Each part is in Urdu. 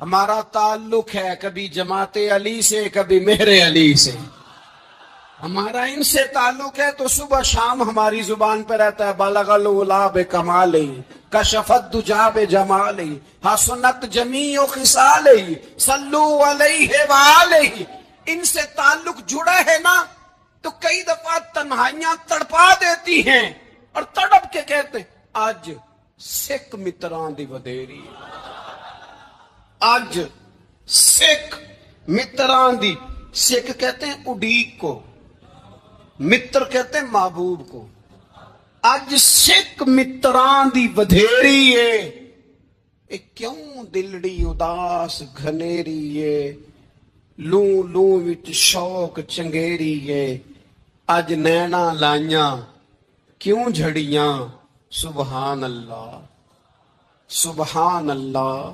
ہمارا تعلق ہے کبھی جماعت علی سے کبھی مہر علی سے، ہمارا ان سے تعلق ہے تو صبح شام ہماری زبان پہ رہتا ہے بلغ العلا بکمالہ کشف الدجی بجمالہ حسنت جمیع خصالہ صلو علیہ وآلہ۔ ان سے تعلق جڑا ہے نا تو کئی دفعہ تنہائیاں تڑپا دیتی ہیں اور تڑپ کے کہتے ہیں آج سکھ متران دی ودیری، آج سکھ متران دی، سکھ کہتے ہیں اڈیق کو، متر کہتے ہیں محبوب کو، اج سکھ متران دی ودھیری ہے، اے کیوں دلڑی اداس گھنیری ہے، لوں لوں وچ شوق چنگیری ہے، اج نینا لائیاں کیوں جھڑیاں، سبحان اللہ سبحان اللہ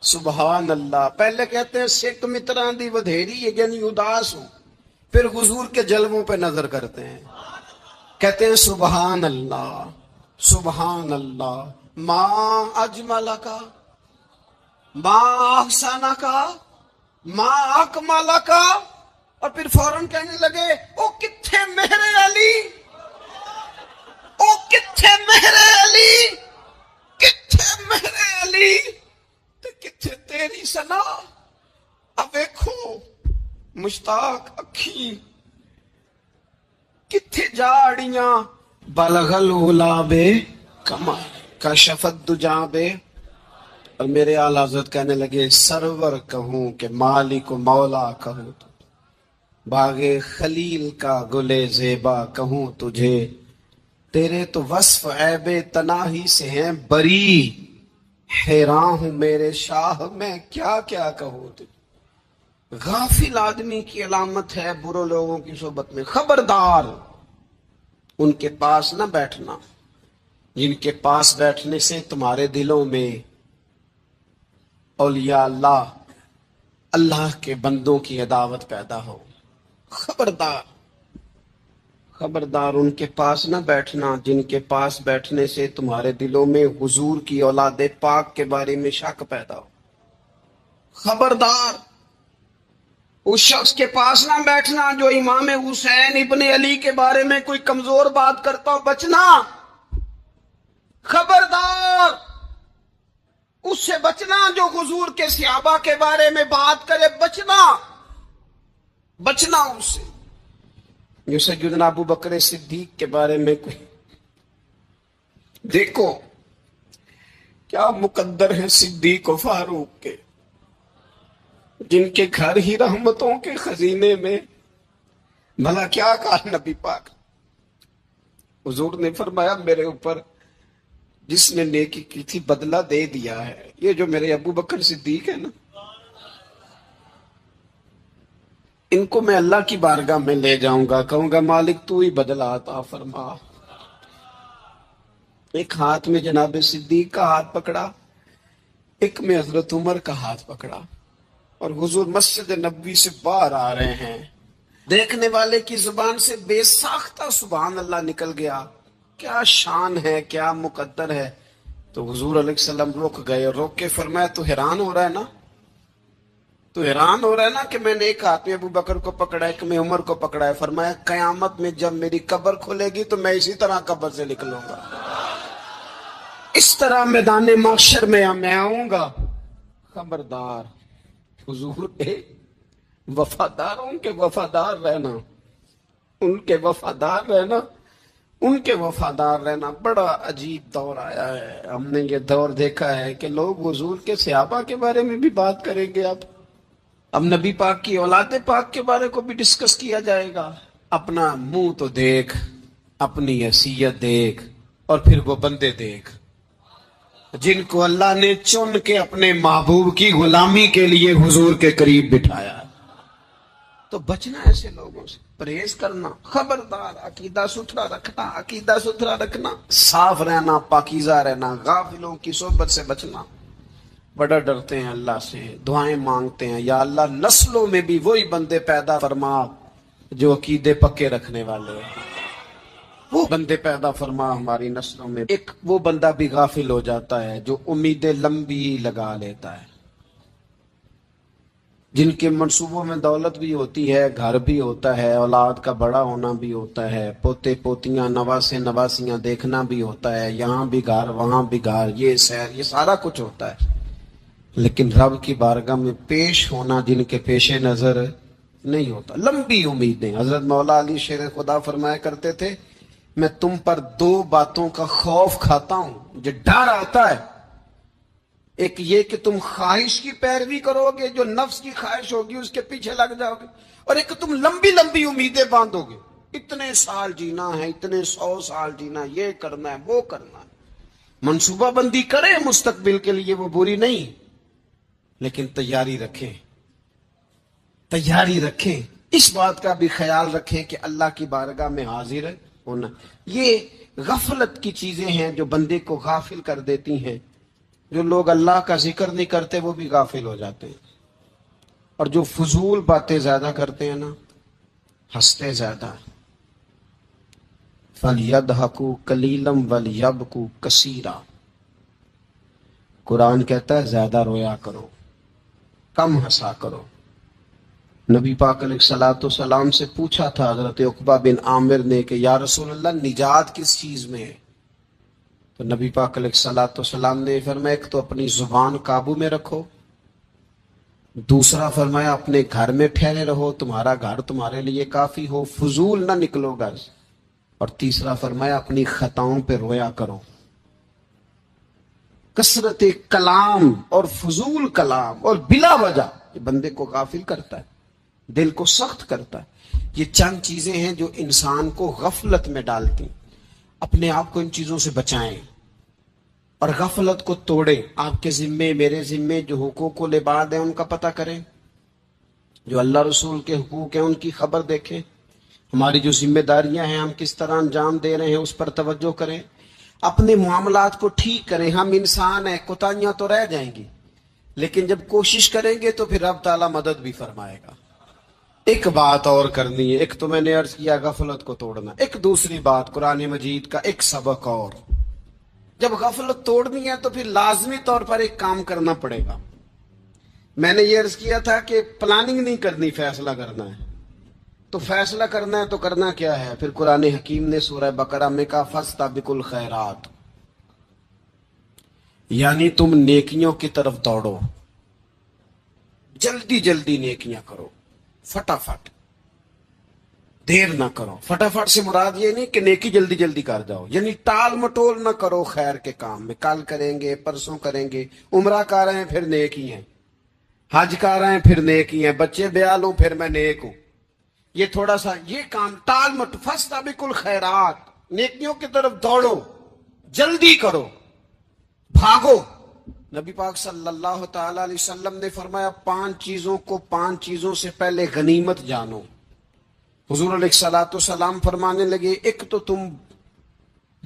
سبحان اللہ۔ پہلے کہتے ہیں سکھ متران دی ودھیری ہے یعنی اداس ہوں، پھر حضور کے جلووں پہ نظر کرتے ہیں، کہتے ہیں سبحان اللہ سبحان اللہ، ماں اجمل کا ماں احسن کا ماں اکمل کا، اور پھر فوراً کہنے لگے او کتھے مہر علی، او کتھے مہر علی، کتھے مہر علی تے کتھے تیری سنا، اب ویکھو مشتاق اکھی کتھے جاڑیاں، بلغ العلا بے کمال کشف الدجی بے، اور میرے اعلیٰ حضرت کہنے لگے سرور کہوں کہ مالک و مولا کہوں تو، باغ خلیل کا گلے زیبا کہوں تجھے، تیرے تو وصف عیب تناہی سے ہیں بری، حیران ہوں میرے شاہ میں کیا کیا کہوں تجھے۔ غافل آدمی کی علامت ہے برے لوگوں کی صحبت میں، خبردار ان کے پاس نہ بیٹھنا جن کے پاس بیٹھنے سے تمہارے دلوں میں اولیاء اللہ اللہ کے بندوں کی عداوت پیدا ہو، خبردار خبردار ان کے پاس نہ بیٹھنا جن کے پاس بیٹھنے سے تمہارے دلوں میں حضور کی اولاد پاک کے بارے میں شک پیدا ہو، خبردار اس شخص کے پاس نہ بیٹھنا جو امام حسین ابن علی کے بارے میں کوئی کمزور بات کرتا ہو، بچنا، خبردار اس سے بچنا جو حضور کے صحابہ کے بارے میں بات کرے، بچنا بچنا اس سے، جو سیدنا ابو بکر صدیق کے بارے میں کوئی، دیکھو کیا مقدر ہے صدیق و فاروق کے، جن کے گھر ہی رحمتوں کے خزینے میں، بھلا کیا کہا نبی پاک، حضور نے فرمایا میرے اوپر جس نے نیکی کی تھی بدلہ دے دیا ہے، یہ جو میرے ابو بکر صدیق ہے نا، ان کو میں اللہ کی بارگاہ میں لے جاؤں گا، کہوں گا مالک تو ہی بدلہ عطا فرما۔ ایک ہاتھ میں جناب صدیق کا ہاتھ پکڑا، ایک میں حضرت عمر کا ہاتھ پکڑا، اور حضور مسجد نبوی سے باہر آ رہے ہیں، دیکھنے والے کی زبان سے بے ساختہ سبحان اللہ نکل گیا، کیا شان ہے کیا مقدر ہے۔ تو حضور علیہ السلام رک گئے، اور روک کے فرمایا تو حیران ہو رہا ہے نا، تو حیران ہو رہا ہے نا کہ میں نے ایک ہاتھ میں ابو بکر کو پکڑا ہے، ایک میں عمر کو پکڑا ہے، فرمایا قیامت میں جب میری قبر کھلے گی تو میں اسی طرح قبر سے نکلوں گا، اس طرح میدان محشر میں آؤں گا، خبردار حضور کے وفاداروں کے وفادار رہنا، ان کے وفادار رہنا، ان کے وفادار رہنا۔ بڑا عجیب دور آیا ہے، ہم نے یہ دور دیکھا ہے کہ لوگ حضور کے صحابہ کے بارے میں بھی بات کریں گے، اب نبی پاک کی اولاد پاک کے بارے کو بھی ڈسکس کیا جائے گا۔ اپنا منہ تو دیکھ، اپنی حیثیت دیکھ، اور پھر وہ بندے دیکھ جن کو اللہ نے چن کے اپنے محبوب کی غلامی کے لیے حضور کے قریب بٹھایا، تو بچنا ایسے لوگوں سے، پرہیز کرنا، خبردار عقیدہ ستھرا رکھنا، عقیدہ ستھرا رکھنا، صاف رہنا، پاکیزہ رہنا، غافلوں کی صحبت سے بچنا۔ بڑا ڈرتے ہیں اللہ سے، دعائیں مانگتے ہیں یا اللہ نسلوں میں بھی وہی بندے پیدا فرما جو عقیدے پکے رکھنے والے ہیں، وہ بندے پیدا فرما ہماری نسلوں میں۔ ایک وہ بندہ بھی غافل ہو جاتا ہے جو امیدیں لمبی لگا لیتا ہے، جن کے منصوبوں میں دولت بھی ہوتی ہے، گھر بھی ہوتا ہے، اولاد کا بڑا ہونا بھی ہوتا ہے، پوتے پوتیاں نواسے نواسیاں دیکھنا بھی ہوتا ہے، یہاں بھی گھر وہاں بھی گھر، یہ سیر، یہ سارا کچھ ہوتا ہے، لیکن رب کی بارگاہ میں پیش ہونا جن کے پیش نظر نہیں ہوتا۔ لمبی امیدیں۔ حضرت مولا علی شیر خدا فرمایا کرتے تھے، میں تم پر دو باتوں کا خوف کھاتا ہوں، جو ڈر آتا ہے، ایک یہ کہ تم خواہش کی پیروی کرو گے، جو نفس کی خواہش ہوگی اس کے پیچھے لگ جاؤ گے، اور ایک تم لمبی لمبی امیدیں باندھو گے، اتنے سال جینا ہے، اتنے 100 سال جینا، یہ کرنا ہے وہ کرنا ہے۔ منصوبہ بندی کریں مستقبل کے لیے، وہ بری نہیں، لیکن تیاری رکھیں، تیاری رکھیں، اس بات کا بھی خیال رکھیں کہ اللہ کی بارگاہ میں حاضر ہونا۔ یہ غفلت کی چیزیں ہیں جو بندے کو غافل کر دیتی ہیں۔ جو لوگ اللہ کا ذکر نہیں کرتے وہ بھی غافل ہو جاتے ہیں، اور جو فضول باتیں زیادہ کرتے ہیں نا، ہنستے زیادہ۔ فَلْيَضْحَكُوا قَلِيلًا وَلْيَبْكُوا كَثِيرًا۔ قرآن کہتا ہے زیادہ رویا کرو، کم ہنسا کرو۔ نبی پاک علیہ الصلوۃ والسلام سے پوچھا تھا حضرت عقبہ بن عامر نے کہ یا رسول اللہ نجات کس چیز میں ہے؟ تو نبی پاک علیہ الصلوۃ والسلام نے فرمایا ایک تو اپنی زبان قابو میں رکھو، دوسرا فرمایا اپنے گھر میں ٹھہرے رہو، تمہارا گھر تمہارے لیے کافی ہو، فضول نہ نکلو گھر سے، اور تیسرا فرمایا اپنی خطاؤں پہ رویا کرو۔ کثرت کلام اور فضول کلام اور بلا وجہ یہ بندے کو غافل کرتا ہے، دل کو سخت کرتا ہے۔ یہ چند چیزیں ہیں جو انسان کو غفلت میں ڈالتی ہیں۔ اپنے آپ کو ان چیزوں سے بچائیں اور غفلت کو توڑیں۔ آپ کے ذمے، میرے ذمے جو حقوق و لباد ہیں ان کا پتہ کریں، جو اللہ رسول کے حقوق ہیں ان کی خبر دیکھیں، ہماری جو ذمہ داریاں ہیں ہم کس طرح انجام دے رہے ہیں اس پر توجہ کریں، اپنے معاملات کو ٹھیک کریں۔ ہم انسان ہیں، کوتاہیاں تو رہ جائیں گی، لیکن جب کوشش کریں گے تو پھر رب تعالیٰ مدد بھی فرمائے گا۔ ایک بات اور کرنی ہے، ایک تو میں نے عرض کیا غفلت کو توڑنا، ایک دوسری بات قرآن مجید کا ایک سبق اور۔ جب غفلت توڑنی ہے تو پھر لازمی طور پر ایک کام کرنا پڑے گا۔ میں نے یہ عرض کیا تھا کہ پلاننگ نہیں کرنی، فیصلہ کرنا ہے۔ تو فیصلہ کرنا ہے تو کرنا کیا ہے؟ پھر قرآن حکیم نے سورہ بقرہ میں کہا فاستبقوا الخیرات، یعنی تم نیکیوں کی طرف دوڑو، جلدی جلدی نیکیاں کرو، فٹافٹ، دیر نہ کرو۔ فٹافٹ سے مراد یہ نہیں کہ نیکی جلدی جلدی کر جاؤ، یعنی ٹال مٹول نہ کرو خیر کے کام میں، کل کریں گے، پرسوں کریں گے، عمرہ کر رہے ہیں پھر نیکی ہیں، حج کر رہے ہیں پھر نیکی ہیں، بچے بیال ہوں پھر میں نیک ہوں۔ یہ تھوڑا سا یہ کام ٹال مٹ، فاستبقوا الخیرات، نیکیوں کی طرف دوڑو، جلدی کرو، بھاگو۔ نبی پاک صلی اللہ تعالی علیہ وسلم نے فرمایا 5 چیزوں کو 5 چیزوں سے پہلے غنیمت جانو۔ حضور علیہ الصلوۃ والسلام فرمانے لگے ایک تو تم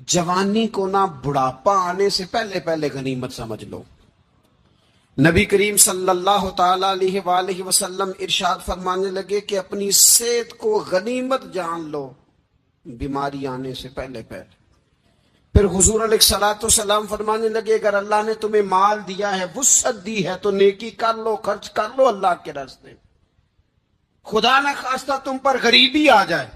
جوانی کو نہ بڑھاپا آنے سے پہلے پہلے غنیمت سمجھ لو۔ نبی کریم صلی اللہ تعالی علیہ وآلہ وسلم ارشاد فرمانے لگے کہ اپنی صحت کو غنیمت جان لو، بیماری آنے سے پہلے پہلے۔ پھر حضور علیہ الصلوۃ والسلام فرمانے لگے اگر اللہ نے تمہیں مال دیا ہے، وسعت دی ہے، تو نیکی کر لو، خرچ کر لو اللہ کے راستے میں۔ خدا نہ خواستہ تم پر غریبی آ جائے۔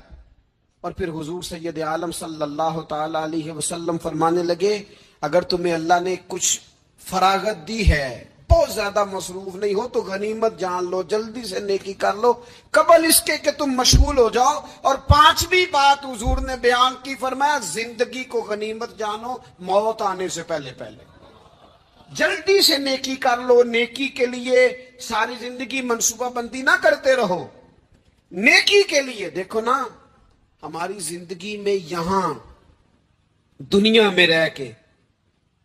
اور پھر حضور سید عالم صلی اللہ تعالی علیہ وسلم فرمانے لگے اگر تمہیں اللہ نے کچھ فراغت دی ہے، بہت زیادہ مصروف نہیں ہو، تو غنیمت جان لو، جلدی سے نیکی کر لو قبل اس کے کہ تم مشغول ہو جاؤ۔ اور 5ویں بات حضور نے بیان کی، فرمایا زندگی کو غنیمت جانو، موت آنے سے پہلے پہلے جلدی سے نیکی کر لو۔ نیکی کے لیے ساری زندگی منصوبہ بندی نہ کرتے رہو، نیکی کے لیے دیکھو نا، ہماری زندگی میں یہاں دنیا میں رہ کے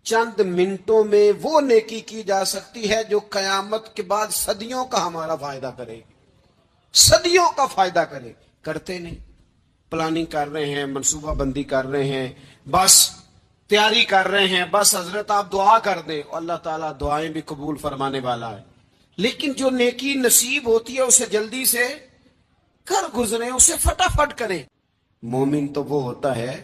چند منٹوں میں وہ نیکی کی جا سکتی ہے جو قیامت کے بعد صدیوں کا ہمارا فائدہ کرے گی، صدیوں کا فائدہ کرے۔ کرتے نہیں، پلاننگ کر رہے ہیں، منصوبہ بندی کر رہے ہیں، بس تیاری کر رہے ہیں، بس حضرت آپ دعا کر دیں، اللہ تعالیٰ دعائیں بھی قبول فرمانے والا ہے، لیکن جو نیکی نصیب ہوتی ہے اسے جلدی سے کر گزریں، اسے فٹافٹ کریں۔ مومن تو وہ ہوتا ہے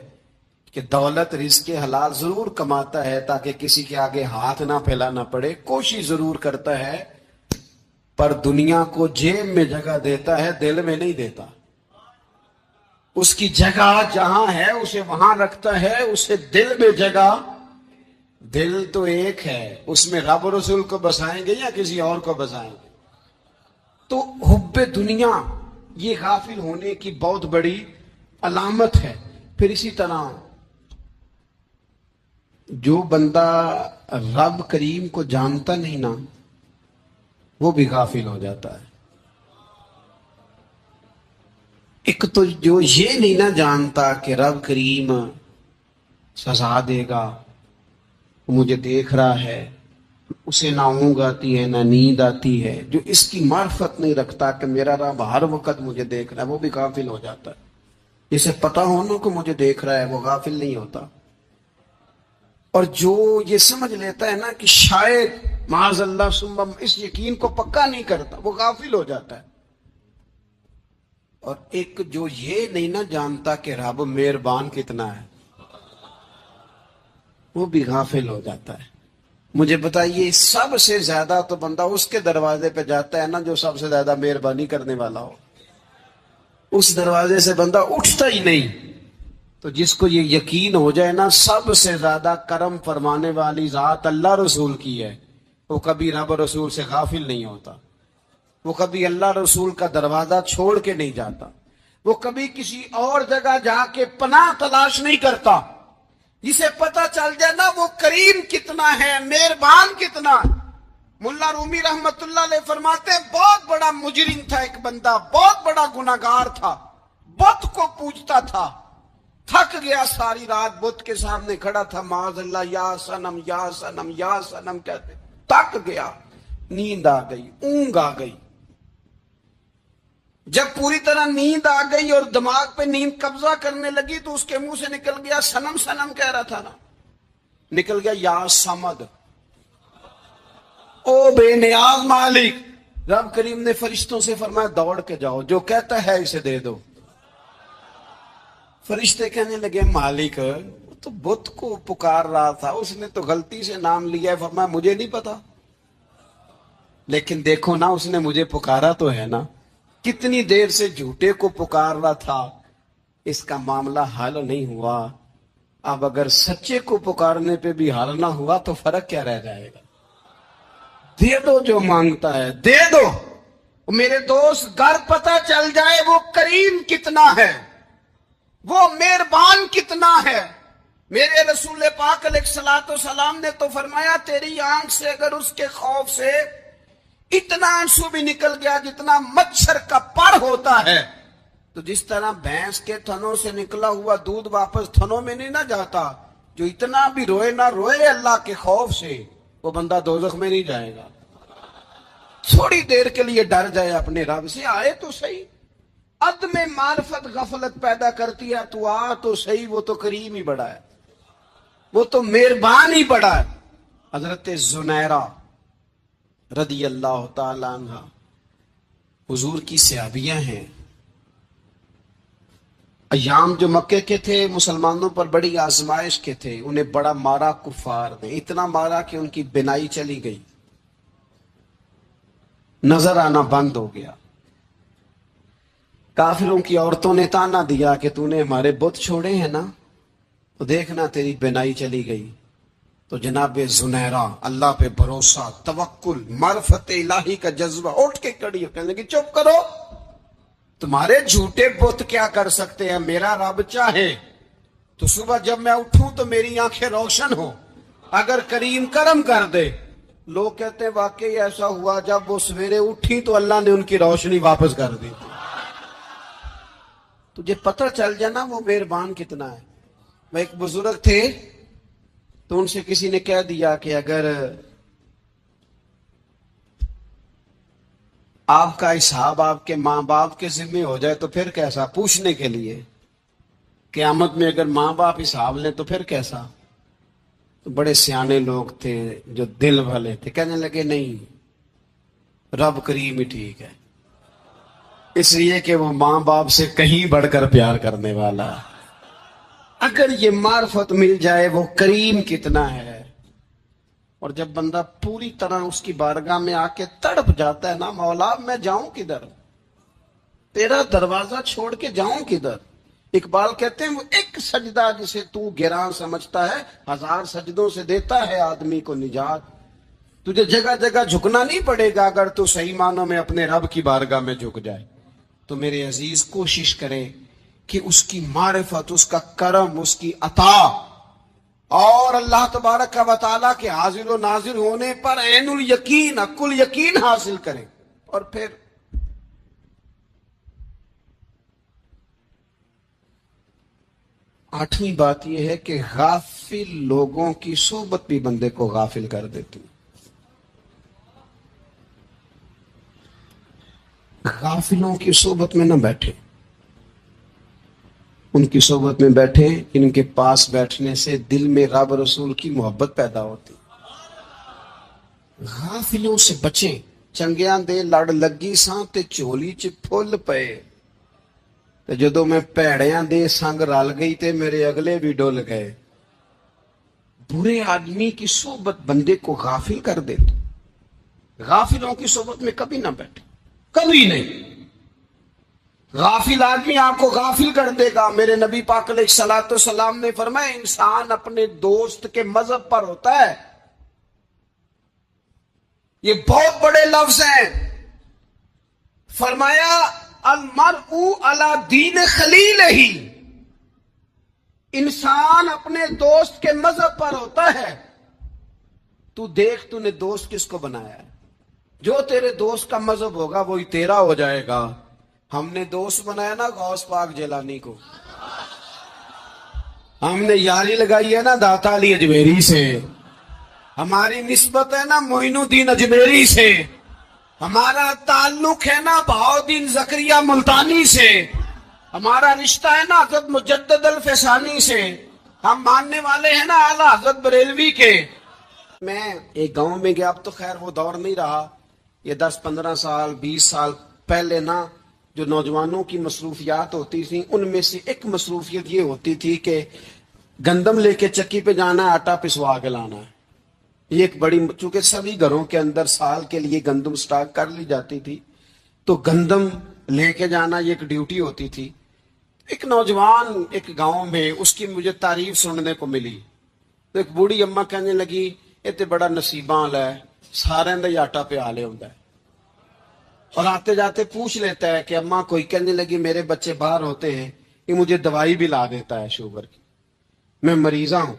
کہ دولت رزق حلال ضرور کماتا ہے تاکہ کسی کے آگے ہاتھ نہ پھیلانا پڑے، کوشش ضرور کرتا ہے پر دنیا کو جیب میں جگہ دیتا ہے، دل میں نہیں دیتا۔ اس کی جگہ جہاں ہے اسے وہاں رکھتا ہے، اسے دل میں جگہ۔ دل تو ایک ہے، اس میں رب و رسول کو بسائیں گے یا کسی اور کو بسائیں گے؟ تو حب دنیا یہ غافل ہونے کی بہت بڑی علامت ہے۔ پھر اسی طرح جو بندہ رب کریم کو جانتا نہیں نا، وہ بھی غافل ہو جاتا ہے۔ ایک تو جو یہ نہیں نہ جانتا کہ رب کریم سزا دے گا، مجھے دیکھ رہا ہے، اسے نہ اونگ آتی ہے نہ نیند آتی ہے، جو اس کی معرفت نہیں رکھتا کہ میرا رب ہر وقت مجھے دیکھ رہا ہے، وہ بھی غافل ہو جاتا ہے۔ جسے پتہ ہونا کہ مجھے دیکھ رہا ہے وہ غافل نہیں ہوتا۔ اور جو یہ سمجھ لیتا ہے نا کہ شاید معاذ اللہ ثم، اس یقین کو پکا نہیں کرتا، وہ غافل ہو جاتا ہے۔ اور ایک جو یہ نہیں نہ جانتا کہ رب مہربان کتنا ہے، وہ بھی غافل ہو جاتا ہے۔ مجھے بتائیے سب سے زیادہ تو بندہ اس کے دروازے پہ جاتا ہے نا جو سب سے زیادہ مہربانی کرنے والا ہو، اس دروازے سے بندہ اٹھتا ہی نہیں۔ تو جس کو یہ یقین ہو جائے نا سب سے زیادہ کرم فرمانے والی ذات اللہ رسول کی ہے، وہ کبھی رب رسول سے غافل نہیں ہوتا، وہ کبھی اللہ رسول کا دروازہ چھوڑ کے نہیں جاتا، وہ کبھی کسی اور جگہ جا کے پناہ تلاش نہیں کرتا۔ جسے پتہ چل جائے نا وہ کریم کتنا ہے، مہربان کتنا ہے۔ ملا رومی رحمت اللہ علیہ فرماتے ہیں بہت بڑا مجرم تھا ایک بندہ، بہت بڑا گناہگار تھا، بت کو پوجتا تھا، تھک گیا، ساری رات بت کے سامنے کھڑا تھا، معاذ اللہ یا صنم یا صنم یا صنم کہتے، تھک گیا، نیند آ گئی، اونگ آ گئی۔ جب پوری طرح نیند آ گئی اور دماغ پہ نیند قبضہ کرنے لگی تو اس کے منہ سے نکل گیا، صنم صنم کہہ رہا تھا نا، نکل گیا یا صمد، او بے نیاز مالک۔ رب کریم نے فرشتوں سے فرمایا دوڑ کے جاؤ، جو کہتا ہے اسے دے دو۔ فرشتے کہنے لگے مالک وہ تو بت کو پکار رہا تھا، اس نے تو غلطی سے نام لیا ہے۔ فرمایا مجھے نہیں پتا، لیکن دیکھو نا اس نے مجھے پکارا تو ہے نا، کتنی دیر سے جھوٹے کو پکار رہا تھا، اس کا معاملہ حل نہیں ہوا، اب اگر سچے کو پکارنے پہ بھی حل نہ ہوا تو فرق کیا رہ جائے گا؟ دے دو جو مانگتا ہے، دے دو۔ میرے دوست گر پتہ چل جائے وہ کریم کتنا ہے، وہ مہربان کتنا ہے۔ میرے رسول پاک علیہ الصلوۃ والسلام نے تو فرمایا تیری آنکھ سے اگر اس کے خوف سے اتنا آنسو بھی نکل گیا جتنا مچھر کا پر ہوتا ہے، تو جس طرح بھینس کے تھنوں سے نکلا ہوا دودھ واپس تھنوں میں نہیں نہ جاتا، جو اتنا بھی روئے نہ روئے اللہ کے خوف سے، وہ بندہ دوزخ میں نہیں جائے گا۔ تھوڑی دیر کے لیے ڈر جائے اپنے رب سے، آئے تو صحیح۔ عدم معرفت غفلت پیدا کرتی ہے، تو آ تو صحیح، وہ تو کریم ہی بڑا ہے، وہ تو مہربان ہی بڑا ہے۔ حضرت زنیرہ رضی اللہ تعالی عنہ حضور کی صحابیہ ہیں۔ ایام جو مکے کے تھے مسلمانوں پر بڑی آزمائش کے تھے، انہیں بڑا مارا کفار نے، اتنا مارا کہ ان کی بینائی چلی گئی، نظر آنا بند ہو گیا۔ کافروں کی عورتوں نے تانا دیا کہ تو نے ہمارے بت چھوڑے ہیں نا، تو دیکھنا تیری بینائی چلی گئی۔ تو جناب زنیرہ اللہ پہ بھروسہ، توکل، معرفت الہی کا جذبہ، اٹھ کے کھڑی ہو کہنے لگی چپ کرو، تمہارے جھوٹے بت کیا کر سکتے ہیں، میرا رب چاہے تو صبح جب میں اٹھوں تو میری آنکھیں روشن ہو، اگر کریم کرم کر دے۔ لوگ کہتے ہیں واقعی ایسا ہوا، جب وہ سویرے اٹھی تو اللہ نے ان کی روشنی واپس کر دی۔ تجھے پتہ چل جانا وہ مہربان کتنا ہے۔ وہ ایک بزرگ تھے تو ان سے کسی نے کہہ دیا کہ اگر آپ کا حساب آپ کے ماں باپ کے ذمہ ہو جائے تو پھر کیسا، پوچھنے کے لیے قیامت میں اگر ماں باپ حساب لیں تو پھر کیسا۔ تو بڑے سیانے لوگ تھے جو دل والے تھے، کہنے لگے نہیں، رب کریم ہی ٹھیک ہے، اس لیے کہ وہ ماں باپ سے کہیں بڑھ کر پیار کرنے والا۔ اگر یہ معرفت مل جائے وہ کریم کتنا ہے، اور جب بندہ پوری طرح اس کی بارگاہ میں آ کے تڑپ جاتا ہے نا، مولا میں جاؤں کدھر، تیرا دروازہ چھوڑ کے جاؤں کدھر۔ اقبال کہتے ہیں وہ ایک سجدہ جسے تو گراں سمجھتا ہے، 1000 سجدوں سے دیتا ہے آدمی کو نجات۔ تجھے جگہ جگہ جھکنا نہیں پڑے گا اگر تو صحیح معنوں میں اپنے رب کی بارگاہ میں جھک جائے۔ تو میرے عزیز کوشش کرے کہ اس کی معرفت، اس کا کرم، اس کی عطا اور اللہ تبارک و تعالیٰ کے حاضر و ناظر ہونے پر عین الیقین، حق الیقین حاصل کریں۔ اور پھر آٹھویں بات یہ ہے کہ غافل لوگوں کی صحبت بھی بندے کو غافل کر دیتی۔ غافلوں کی صحبت میں نہ بیٹھے، ان کی صحبت میں بیٹھے، ان کے پاس بیٹھنے سے دل میں رب رسول کی محبت پیدا ہوتی۔ غافلوں سے بچیں۔ چنگیاں دے لڑ لگی ساں تے چولی چ پھل پئے، تے جدوں میں پیڑیاں دے سنگ رل گئی تے میرے اگلے بھی ڈول گئے۔ برے آدمی کی صحبت بندے کو غافل کر دیتی۔ غافلوں کی صحبت میں کبھی نہ بیٹھے، کبھی نہیں۔ غافل آدمی آپ کو غافل کر دے گا۔ میرے نبی پاک علیہ الصلوۃ والسلام نے فرمایا انسان اپنے دوست کے مذہب پر ہوتا ہے۔ یہ بہت بڑے لفظ ہیں۔ فرمایا المرء علی دین خلیلہ، انسان اپنے دوست کے مذہب پر ہوتا ہے۔ تو دیکھ تو نے دوست کس کو بنایا ہے، جو تیرے دوست کا مذہب ہوگا وہی تیرا ہو جائے گا۔ ہم نے دوست بنایا نا غوث پاک جیلانی کو، ہم نے یاری لگائی ہے نا داتا علی اجمیری سے، ہماری نسبت ہے نا معین الدین اجمیری سے، ہمارا تعلق ہے نا بہاؤالدین زکریا ملتانی سے، ہمارا رشتہ ہے نا حضرت مجدد الفسانی سے، ہم ماننے والے ہیں نا اعلیٰ حضرت بریلوی کے۔ میں ایک گاؤں میں گیا، اب تو خیر وہ دور نہیں رہا، یہ 10-15 سال 20 سال پہلے نا جو نوجوانوں کی مصروفیات ہوتی تھیں ان میں سے ایک مصروفیت یہ ہوتی تھی کہ گندم لے کے چکی پہ جانا ہے، آٹا پسوا کے لانا ہے۔ یہ ایک بڑی، چونکہ سبھی گھروں کے اندر سال کے لیے گندم سٹاک کر لی جاتی تھی تو گندم لے کے جانا یہ ایک ڈیوٹی ہوتی تھی۔ ایک نوجوان ایک گاؤں میں، اس کی مجھے تعریف سننے کو ملی، تو ایک بوڑھی اماں کہنے لگی یہ تے بڑا نصیباں ہے، سارے دا ہی آٹا پہ آلے ہوندا ہے۔ اور آتے جاتے پوچھ لیتا ہے کہ اماں کوئی، کہنے لگی میرے بچے باہر ہوتے ہیں، یہ مجھے دوائی بھی لا دیتا ہے شوگر کی، میں مریضہ ہوں۔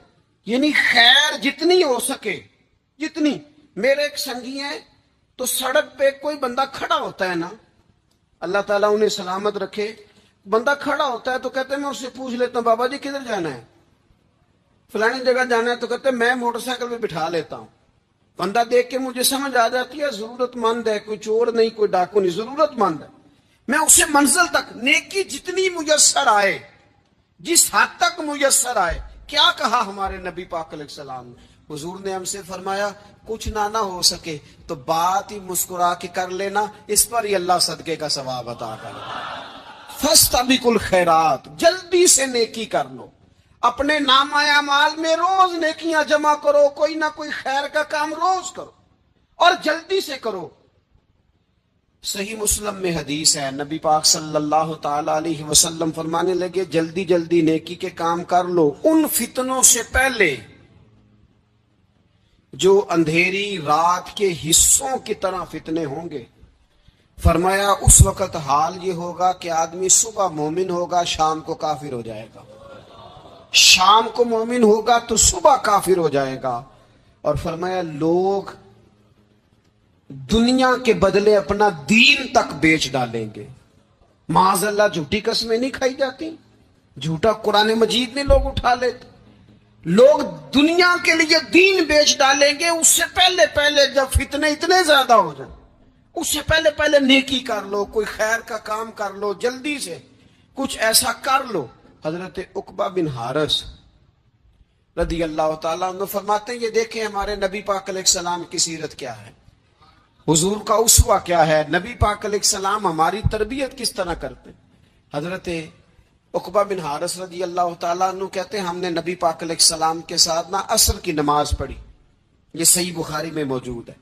یعنی خیر جتنی ہو سکے، جتنی۔ میرے ایک سنگی ہیں تو سڑک پہ کوئی بندہ کھڑا ہوتا ہے نا، اللہ تعالیٰ انہیں سلامت رکھے، بندہ کھڑا ہوتا ہے تو کہتے ہیں میں اس سے پوچھ لیتا ہوں بابا جی کدھر جانا ہے، فلانی جگہ جانا ہے، تو کہتے ہیں میں موٹر سائیکل پہ بٹھا لیتا ہوں۔ بندہ دیکھ کے مجھے سمجھ آ جاتی ہے ضرورت مند ہے، کوئی چور نہیں، کوئی ڈاکو نہیں، ضرورت مند ہے۔ میں اسے منزل تک، نیکی جتنی میسر آئے، جس حد تک میسر آئے۔ کیا کہا ہمارے نبی پاک علیہ السلام نے؟ حضور نے ہم سے فرمایا کچھ نہ ہو سکے تو بات ہی مسکرا کے کر لینا، اس پر ہی اللہ صدقے کا ثواب عطا کرے۔ فاستبقوا الخیرات، جلدی سے نیکی کر لو، اپنے نامہ اعمال میں روز نیکیاں جمع کرو، کوئی نہ کوئی خیر کا کام روز کرو اور جلدی سے کرو۔ صحیح مسلم میں حدیث ہے، نبی پاک صلی اللہ تعالی علیہ وسلم فرمانے لگے جلدی جلدی نیکی کے کام کر لو ان فتنوں سے پہلے جو اندھیری رات کے حصوں کی طرح فتنے ہوں گے۔ فرمایا اس وقت حال یہ ہوگا کہ آدمی صبح مومن ہوگا، شام کو کافر ہو جائے گا، شام کو مومن ہوگا تو صبح کافر ہو جائے گا۔ اور فرمایا لوگ دنیا کے بدلے اپنا دین تک بیچ ڈالیں گے۔ معاذ اللہ جھوٹی قسمیں نہیں کھائی جاتی، جھوٹا قرآن مجید میں لوگ اٹھا لیتے، لوگ دنیا کے لیے دین بیچ ڈالیں گے۔ اس سے پہلے پہلے جب فتنے اتنے زیادہ ہو جائیں، اس سے پہلے پہلے نیکی کر لو، کوئی خیر کا کام کر لو، جلدی سے کچھ ایسا کر لو۔ حضرت عقبہ بن حارث رضی اللہ تعالیٰ عنہ فرماتے ہیں یہ دیکھیں ہمارے نبی پاک علیہ السلام کی سیرت کیا ہے، حضور کا اسوہ کیا ہے، نبی پاک علیہ السلام ہماری تربیت کس طرح کرتے۔ حضرت عقبہ بن حارث رضی اللہ تعالیٰ عنہ کہتے ہیں ہم نے نبی پاک علیہ السلام کے ساتھ عصر کی نماز پڑھی، یہ صحیح بخاری میں موجود ہے.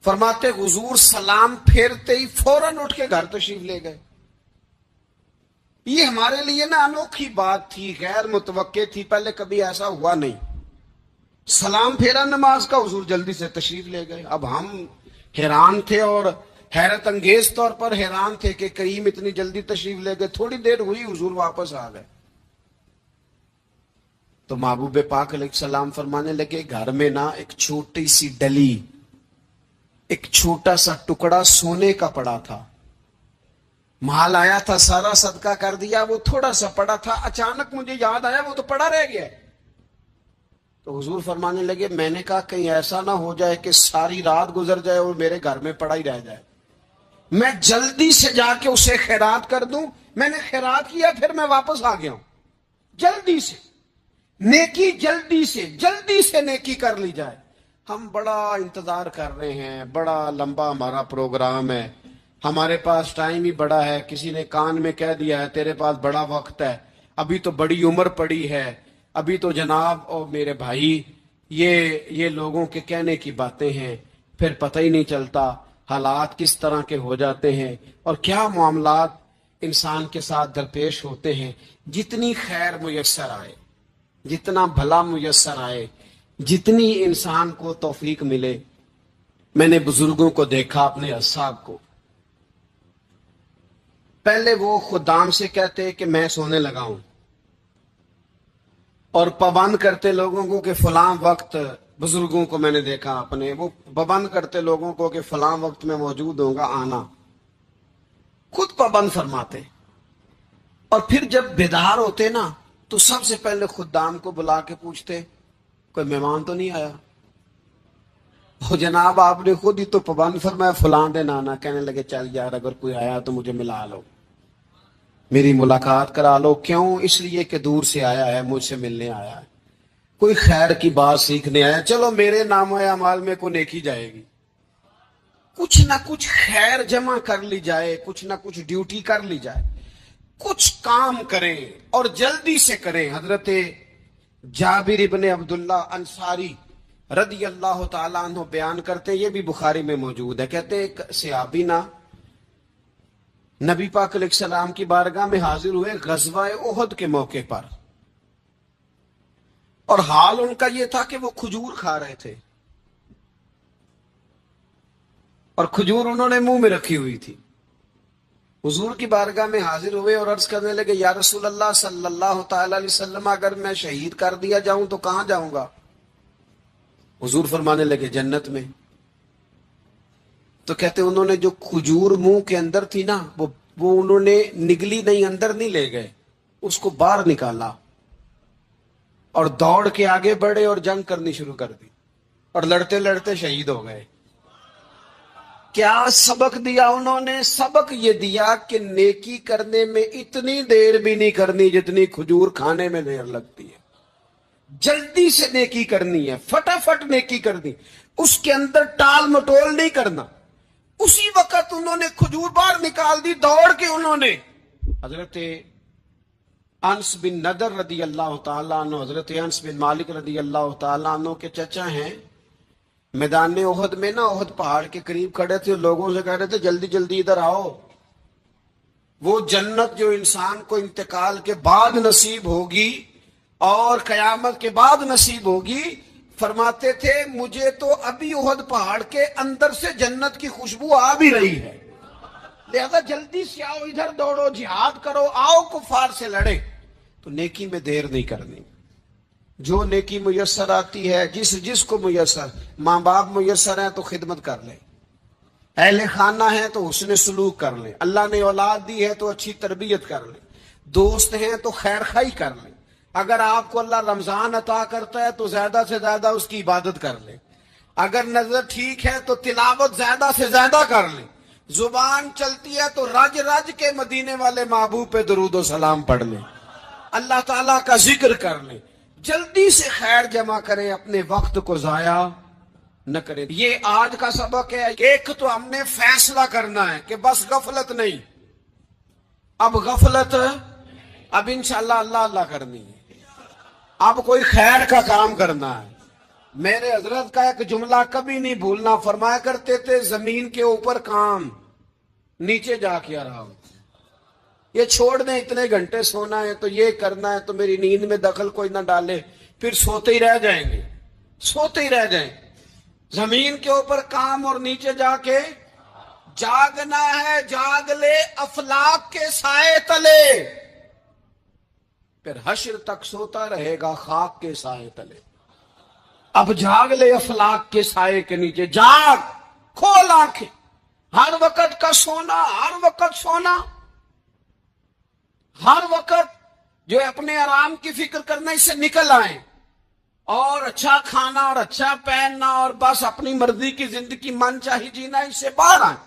فرماتے حضور سلام پھیرتے ہی فوراً اٹھ کے گھر تشریف لے گئے. یہ ہمارے لیے نا انوکھی بات تھی، غیر متوقع تھی، پہلے کبھی ایسا ہوا نہیں. سلام پھیرا نماز کا، حضور جلدی سے تشریف لے گئے. اب ہم حیران تھے اور حیرت انگیز طور پر حیران تھے کہ کریم اتنی جلدی تشریف لے گئے. تھوڑی دیر ہوئی حضور واپس آ گئے. تو محبوب پاک علیہ السلام فرمانے لگے گھر میں نا ایک چھوٹی سی ڈلی، ایک چھوٹا سا ٹکڑا سونے کا پڑا تھا. مال آیا تھا، سارا صدقہ کر دیا، وہ تھوڑا سا پڑا تھا. اچانک مجھے یاد آیا وہ تو پڑا رہ گیا. تو حضور فرمانے لگے میں نے کہا کہیں ایسا نہ ہو جائے کہ ساری رات گزر جائے اور میرے گھر میں پڑا ہی رہ جائے. میں جلدی سے جا کے اسے خیرات کر دوں. میں نے خیرات کیا، پھر میں واپس آ گیا ہوں. جلدی سے نیکی، جلدی سے نیکی کر لی جائے. ہم بڑا انتظار کر رہے ہیں، بڑا لمبا ہمارا پروگرام ہے، ہمارے پاس ٹائم ہی بڑا ہے. کسی نے کان میں کہہ دیا ہے تیرے پاس بڑا وقت ہے، ابھی تو بڑی عمر پڑی ہے، ابھی تو جناب اور میرے بھائی یہ لوگوں کے کہنے کی باتیں ہیں. پھر پتہ ہی نہیں چلتا حالات کس طرح کے ہو جاتے ہیں اور کیا معاملات انسان کے ساتھ درپیش ہوتے ہیں. جتنی خیر میسر آئے، جتنا بھلا میسر آئے، جتنی انسان کو توفیق ملے. میں نے بزرگوں کو دیکھا، اپنے اصحاب کو، پہلے وہ خدام سے کہتے کہ میں سونے لگا ہوں اور پابند کرتے لوگوں کو کہ فلاں وقت، بزرگوں کو میں نے دیکھا اپنے، وہ پابند کرتے لوگوں کو کہ فلاں وقت میں موجود ہوں گا، آنا. خود پابند فرماتے. اور پھر جب بیدار ہوتے نا تو سب سے پہلے خدام کو بلا کے پوچھتے کوئی مہمان تو نہیں آیا. وہ جناب آپ نے خود ہی تو پابند فرمایا فلاں دن آنا. کہنے لگے چل یار اگر کوئی آیا تو مجھے ملا لو، میری ملاقات کرا لو. کیوں؟ اس لیے کہ دور سے آیا ہے، مجھ سے ملنے آیا ہے، کوئی خیر کی بات سیکھنے آیا. چلو میرے نام اعمال میں کوئی نیکی جائے گی. کچھ نہ کچھ خیر جمع کر لی جائے، کچھ نہ کچھ ڈیوٹی کر لی جائے، کچھ کام کریں اور جلدی سے کریں. حضرت جابر ابن عبداللہ انصاری رضی اللہ تعالیٰ عنہ بیان کرتے ہیں، یہ بھی بخاری میں موجود ہے. کہتے ہیں ایک صحابی نا نبی پاک علیہ السلام کی بارگاہ میں حاضر ہوئے غزوہ احد کے موقع پر، اور حال ان کا یہ تھا کہ وہ کھجور کھا رہے تھے اور کھجور انہوں نے منہ میں رکھی ہوئی تھی. حضور کی بارگاہ میں حاضر ہوئے اور عرض کرنے لگے یا رسول اللہ صلی اللہ تعالی علیہ وسلم اگر میں شہید کر دیا جاؤں تو کہاں جاؤں گا؟ حضور فرمانے لگے جنت میں. تو کہتے انہوں نے جو کھجور منہ کے اندر تھی نا وہ انہوں نے نگلی نہیں، اندر نہیں لے گئے، اس کو باہر نکالا اور دوڑ کے آگے بڑھے اور جنگ کرنی شروع کر دی اور لڑتے لڑتے شہید ہو گئے. کیا سبق دیا انہوں نے؟ سبق یہ دیا کہ نیکی کرنے میں اتنی دیر بھی نہیں کرنی جتنی کھجور کھانے میں دیر لگتی ہے. جلدی سے نیکی کرنی ہے، فٹافٹ نیکی کرنی، اس کے اندر ٹال مٹول نہیں کرنا. اسی وقت انہوں نے کھجور باہر نکال دی، دوڑ کے انہوں نے حضرت انس بن نضر رضی اللہ تعالیٰ عنہ، حضرت انس بن مالک رضی اللہ تعالیٰ عنہ کے چچا ہیں، میدان احد میں نا احد پہاڑ کے قریب کھڑے تھے، لوگوں سے کہہ رہے تھے جلدی جلدی ادھر آؤ، وہ جنت جو انسان کو انتقال کے بعد نصیب ہوگی اور قیامت کے بعد نصیب ہوگی. فرماتے تھے مجھے تو ابھی احد پہاڑ کے اندر سے جنت کی خوشبو آ بھی رہی ہے، لہذا جلدی سے آؤ، ادھر دوڑو، جہاد کرو، آؤ کفار سے لڑے. تو نیکی میں دیر نہیں کرنی. جو نیکی میسر آتی ہے، جس کو میسر، ماں باپ میسر ہیں تو خدمت کر لیں، اہل خانہ ہیں تو حسن سلوک کر لیں، اللہ نے اولاد دی ہے تو اچھی تربیت کر لیں، دوست ہیں تو خیر خواہی کر لیں. اگر آپ کو اللہ رمضان عطا کرتا ہے تو زیادہ سے زیادہ اس کی عبادت کر لیں. اگر نظر ٹھیک ہے تو تلاوت زیادہ سے زیادہ کر لیں. زبان چلتی ہے تو رج رج کے مدینے والے محبوب پہ درود و سلام پڑھ لیں، اللہ تعالیٰ کا ذکر کر لیں. جلدی سے خیر جمع کریں، اپنے وقت کو ضائع نہ کریں. یہ آج کا سبق ہے. ایک تو ہم نے فیصلہ کرنا ہے کہ بس غفلت نہیں، اب غفلت، اب انشاءاللہ اللہ اللہ کرنی ہے، اب کوئی خیر کا کام کرنا ہے. میرے حضرت کا ایک جملہ کبھی نہیں بھولنا، فرمایا کرتے تھے زمین کے اوپر کام، نیچے جا کے آرام۔ یہ چھوڑ دیں اتنے گھنٹے سونا ہے تو یہ کرنا ہے تو میری نیند میں دخل کوئی نہ ڈالے، پھر سوتے ہی رہ جائیں گے، سوتے ہی رہ جائیں۔ زمین کے اوپر کام اور نیچے جا کے جاگنا ہے، جاگ لے افلاک کے سائے تلے، پھر حشر تک سوتا رہے گا خاک کے سائے تلے۔ اب جاگ لے افلاک کے سائے کے نیچے، جاگ، کھول آنکھیں، ہر وقت کا سونا، ہر وقت سونا، ہر وقت جو اپنے آرام کی فکر کرنا، اس سے نکل آئیں اور اچھا کھانا اور اچھا پہننا اور بس اپنی مرضی کی زندگی من چاہی جینا، اس سے باہر آئیں،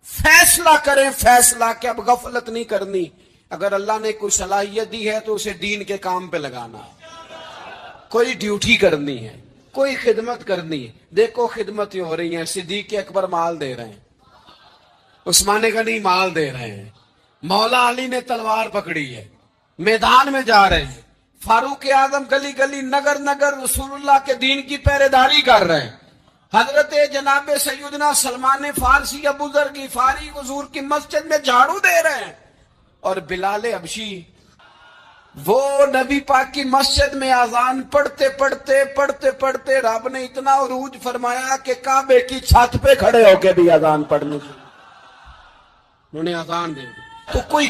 فیصلہ کریں، فیصلہ کہ اب غفلت نہیں کرنی، اگر اللہ نے کوئی صلاحیت دی ہے تو اسے دین کے کام پہ لگانا ہے، کوئی ڈیوٹی کرنی ہے، کوئی خدمت کرنی ہے۔ دیکھو خدمت ہو رہی ہیں، صدیق اکبر مال دے رہے ہیں، عثمان غنی مال دے رہے ہیں، مولا علی نے تلوار پکڑی ہے، میدان میں جا رہے ہیں، فاروق اعظم گلی گلی نگر نگر رسول اللہ کے دین کی پہرے داری کر رہے ہیں، حضرت جناب سیدنا سلمان فارسی ابو ذر غفاری حضور کی مسجد میں جھاڑو دے رہے ہیں، اور بلال حبشی وہ نبی پاک کی مسجد میں اذان پڑھتے پڑھتے رب نے اتنا عروج فرمایا کہ کعبے کی چھت پہ کھڑے ہو کے بھی اذان پڑھنے سے انہوں نے اذان دے دی۔ تو کوئی